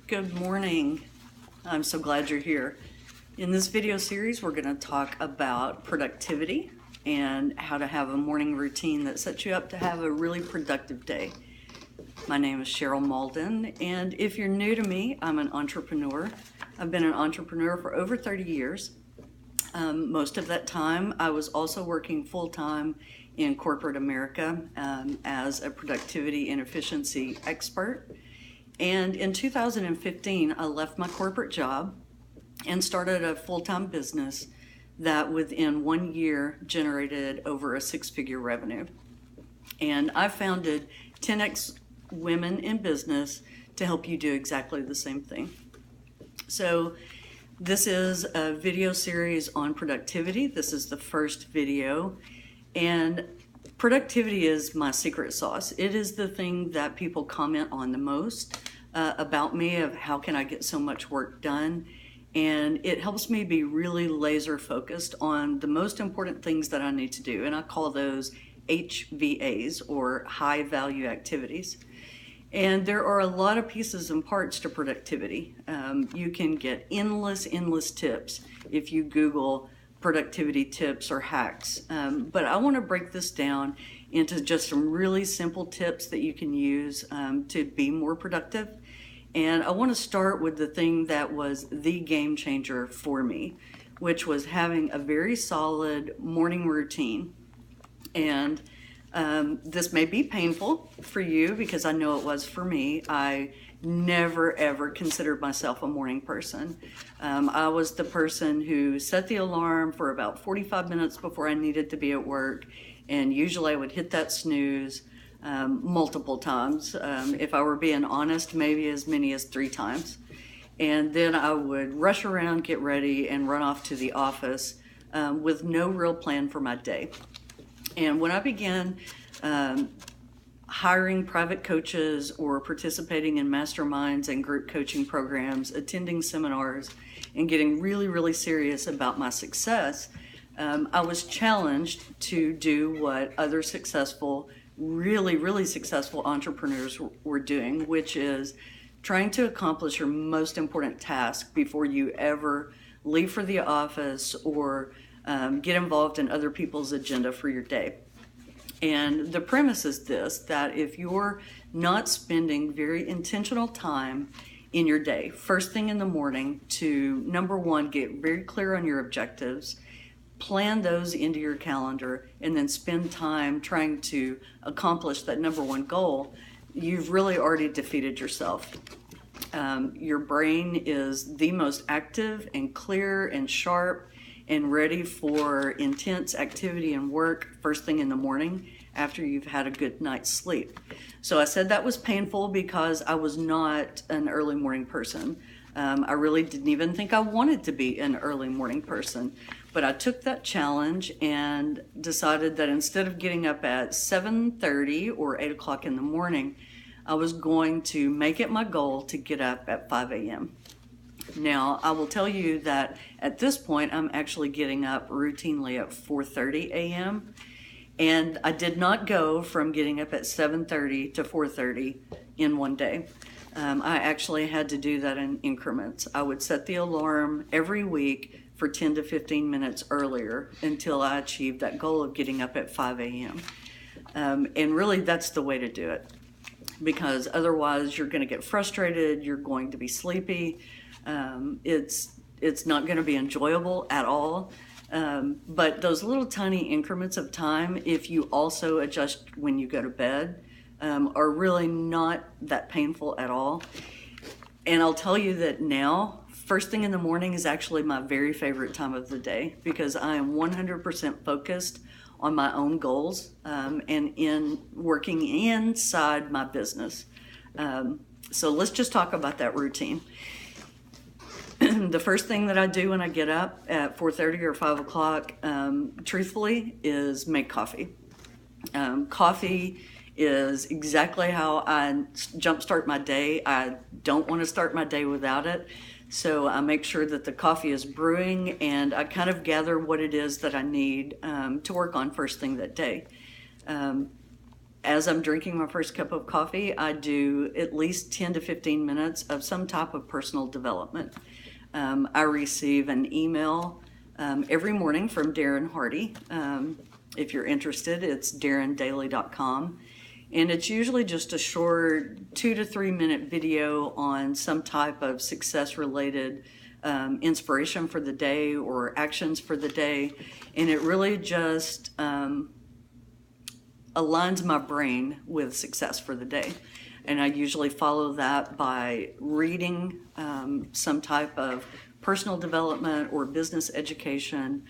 Good morning. I'm so glad you're here. In this video series, we're going to talk about productivity and how to have a morning routine that sets you up to have a really productive day. My name is Cheryl Malden, and if you're new to me, I'm an entrepreneur. I've been an entrepreneur for over 30 years. Most of that time, I was also working full-time in corporate America as a productivity and efficiency expert. And in 2015, I left my corporate job and started a full-time business that within 1 year generated over a six-figure revenue. And I founded 10X Women in Business to help you do exactly the same thing. So this is a video series on productivity. This is the first video. And productivity is my secret sauce. It is the thing that people comment on the most about me, of how can I get so much work done. And it helps me be really laser focused on the most important things that I need to do. And I call those HVAs, or high value activities. And there are a lot of pieces and parts to productivity. You can get endless tips if you Google productivity tips or hacks. But I want to break this down into just some really simple tips that you can use to be more productive. And I want to start with the thing that was the game changer for me, which was having a very solid morning routine. And this may be painful for you, because I know it was for me. I never ever considered myself a morning person. I was the person who set the alarm for about 45 minutes before I needed to be at work, and usually I would hit that snooze multiple times. If I were being honest, maybe as many as 3 times. And then I would rush around, get ready, and run off to the office with no real plan for my day. And when I began hiring private coaches or participating in masterminds and group coaching programs, attending seminars, and getting really serious about my success, I was challenged to do what other successful, really successful entrepreneurs were doing, which is trying to accomplish your most important task before you ever leave for the office or get involved in other people's agenda for your day. And the premise is this, that if you're not spending very intentional time in your day, first thing in the morning, to number one, get very clear on your objectives, plan those into your calendar, and then spend time trying to accomplish that number one goal, you've really already defeated yourself. Your brain is the most active and clear and sharp and ready for intense activity and work first thing in the morning after you've had a good night's sleep. So I said that was painful because I was not an early morning person. I really didn't even think I wanted to be an early morning person. But I took that challenge and decided that instead of getting up at 7:30 or 8 o'clock in the morning, I was going to make it my goal to get up at 5 a.m. Now, I will tell you that at this point, I'm actually getting up routinely at 4:30 a.m. And I did not go from getting up at 7:30 to 4:30 in one day. I actually had to do that in increments. I would set the alarm every week for 10 to 15 minutes earlier until I achieved that goal of getting up at 5 a.m. And really, that's the way to do it, because otherwise you're going to get frustrated, you're going to be sleepy, it's not going to be enjoyable at all. But those little tiny increments of time, if you also adjust when you go to bed, are really not that painful at all. And I'll tell you that now, first thing in the morning is actually my very favorite time of the day, because I am 100% focused on my own goals and in working inside my business. So let's just talk about that routine. The first thing that I do when I get up at 4:30 or 5 o'clock, truthfully, is make coffee. Coffee is exactly how I jumpstart my day. I don't want to start my day without it. So I make sure that the coffee is brewing, and I kind of gather what it is that I need to work on first thing that day. as I'm drinking my first cup of coffee, I do at least 10 to 15 minutes of some type of personal development. I receive an email every morning from Darren Hardy. If you're interested, it's darrendaily.com. And it's usually just a short 2 to 3 minute video on some type of success related inspiration for the day or actions for the day. And it really just aligns my brain with success for the day. And I usually follow that by reading some type of personal development or business education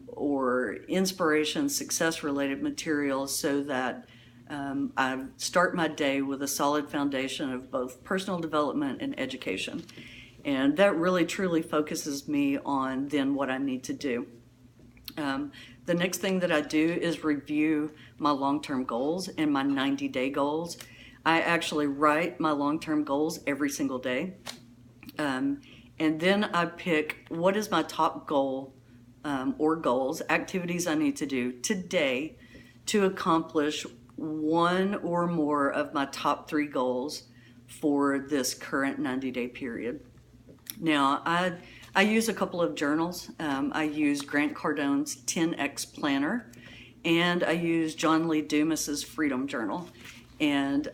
or inspiration, success related material, so that I start my day with a solid foundation of both personal development and education. And that really truly focuses me on then what I need to do. The next thing that I do is review my long-term goals and my 90-day goals. I actually write my long-term goals every single day. And then I pick what is my top goal or goals, activities I need to do today to accomplish one or more of my top 3 goals for this current 90-day period. Now, I use a couple of journals. I use Grant Cardone's 10X Planner, and I use John Lee Dumas's Freedom Journal. And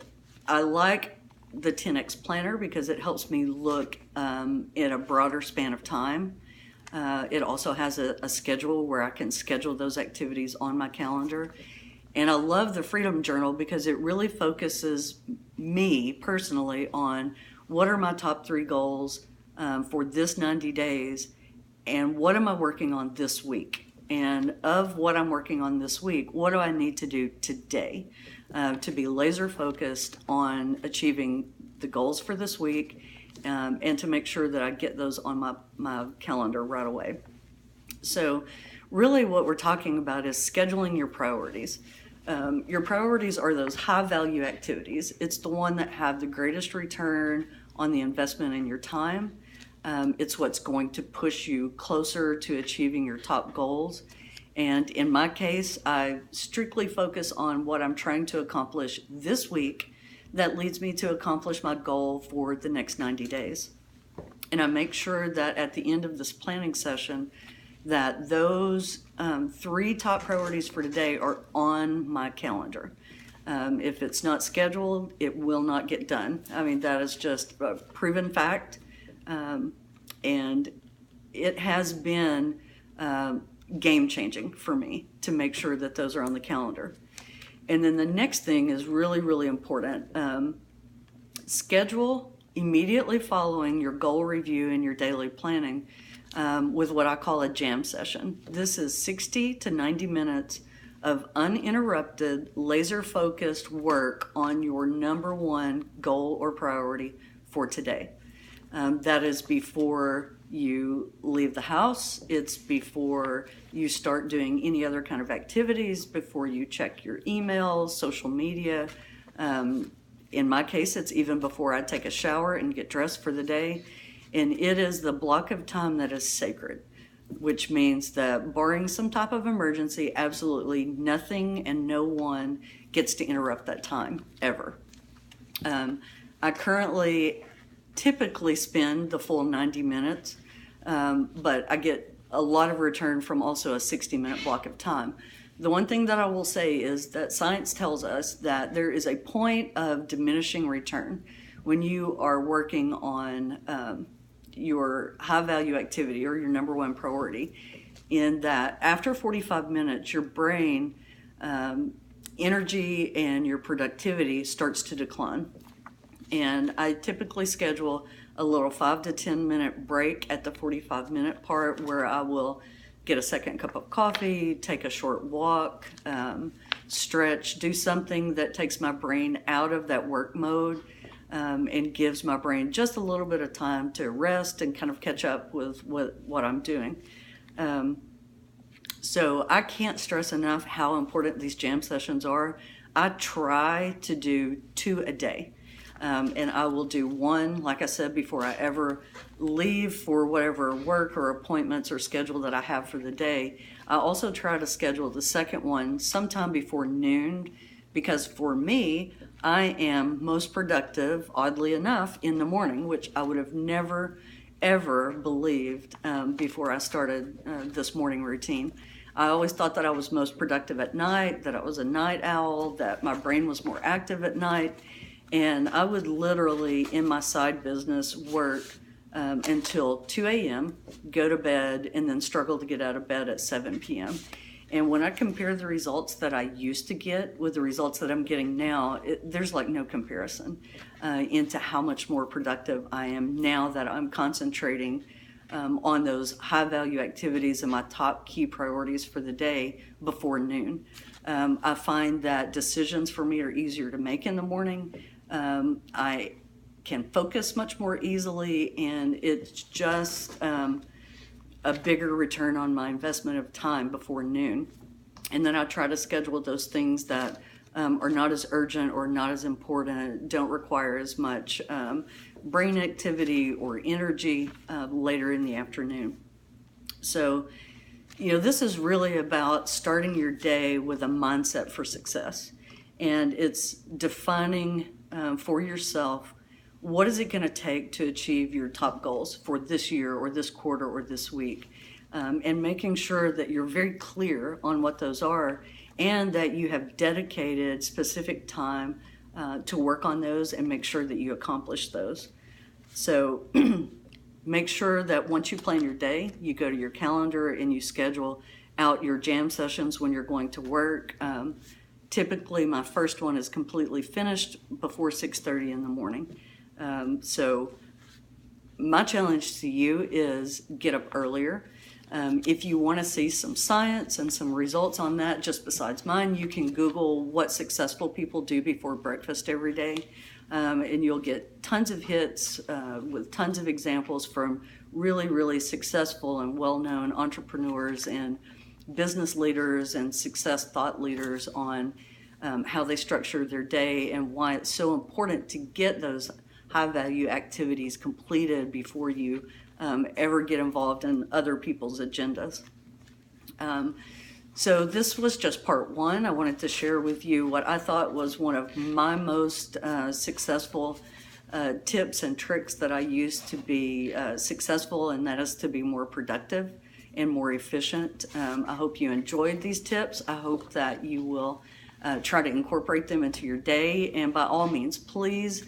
I like the 10X Planner because it helps me look in a broader span of time. It also has a schedule where I can schedule those activities on my calendar. And I love the Freedom Journal because it really focuses me personally on what are my top 3 goals for this 90 days and what am I working on this week. And of what I'm working on this week, what do I need to do today to be laser focused on achieving the goals for this week and to make sure that I get those on my calendar right away. So really what we're talking about is scheduling your priorities. Your priorities are those high value activities. It's the one that have the greatest return on the investment in your time. It's what's going to push you closer to achieving your top goals. And in my case, I strictly focus on what I'm trying to accomplish this week that leads me to accomplish my goal for the next 90 days. And I make sure that at the end of this planning session that those 3 top priorities for today are on my calendar. If it's not scheduled, it will not get done. I mean, that is just a proven fact. And it has been game changing for me to make sure that those are on the calendar. And then the next thing is really, really important. Schedule immediately following your goal review and your daily planning with what I call a jam session. This is 60 to 90 minutes of uninterrupted, laser-focused work on your number 1 goal or priority for today. That is before you leave the house. It's before you start doing any other kind of activities, before you check your emails, social media. In my case, it's even before I take a shower and get dressed for the day. And it is the block of time that is sacred, which means that barring some type of emergency, absolutely nothing and no one gets to interrupt that time, ever. I currently typically spend the full 90 minutes, but I get a lot of return from also a 60-minute block of time. The one thing that I will say is that science tells us that there is a point of diminishing return when you are working on your high-value activity or your number 1 priority, in that after 45 minutes, your brain energy and your productivity starts to decline. And I typically schedule a little 5 to 10 minute break at the 45-minute part where I will get a second cup of coffee, take a short walk, stretch, do something that takes my brain out of that work mode and gives my brain just a little bit of time to rest and kind of catch up with what I'm doing. So I can't stress enough how important these jam sessions are. I try to do 2 a day. And I will do 1, like I said, before I ever leave for whatever work or appointments or schedule that I have for the day. I also try to schedule the second one sometime before noon because for me, I am most productive, oddly enough, in the morning, which I would have never, ever believed before I started this morning routine. I always thought that I was most productive at night, that I was a night owl, that my brain was more active at night. And I would literally, in my side business, work until 2 a.m., go to bed, and then struggle to get out of bed at 7 p.m. And when I compare the results that I used to get with the results that I'm getting now, there's like no comparison into how much more productive I am now that I'm concentrating on those high value activities and my top key priorities for the day before noon. I find that decisions for me are easier to make in the morning. I can focus much more easily, and it's just a bigger return on my investment of time before noon. And then I try to schedule those things that are not as urgent or not as important, don't require as much brain activity or energy later in the afternoon. So, this is really about starting your day with a mindset for success. And it's defining for yourself, what is it going to take to achieve your top goals for this year or this quarter or this week? And making sure that you're very clear on what those are, and that you have dedicated specific time to work on those and make sure that you accomplish those. So make sure that once you plan your day, you go to your calendar and you schedule out your jam sessions when you're going to work. Typically, my first one is completely finished before 6:30 in the morning. So my challenge to you is get up earlier. If you want to see some science and some results on that, just besides mine, you can Google what successful people do before breakfast every day. And you'll get tons of hits with tons of examples from really, really successful and well-known entrepreneurs and business leaders and success thought leaders on how they structure their day and why it's so important to get those high-value activities completed before you ever get involved in other people's agendas. So this was just part one. I wanted to share with you what I thought was one of my most successful tips and tricks that I used to be successful, and that is to be more productive and more efficient. I hope you enjoyed these tips. I hope that you will try to incorporate them into your day, and by all means, please,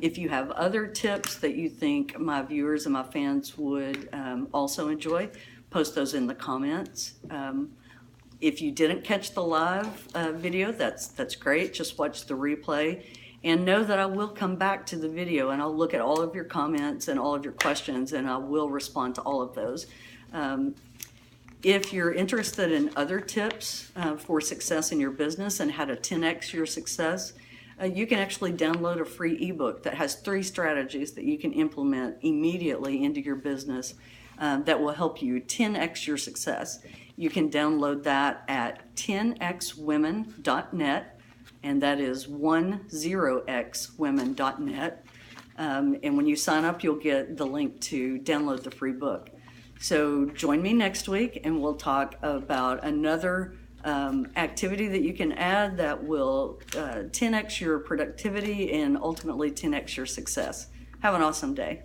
if you have other tips that you think my viewers and my fans would also enjoy, post those in the comments. If you didn't catch the live video, that's great. Just watch the replay and know that I will come back to the video and I'll look at all of your comments and all of your questions, and I will respond to all of those. If you're interested in other tips for success in your business and how to 10x your success, you can actually download a free ebook that has 3 strategies that you can implement immediately into your business that will help you 10x your success. You can download that at 10xwomen.net, and that is 10xwomen.net. And when you sign up, you'll get the link to download the free book. So join me next week, and we'll talk about another activity that you can add that will 10x your productivity and ultimately 10x your success. Have an awesome day.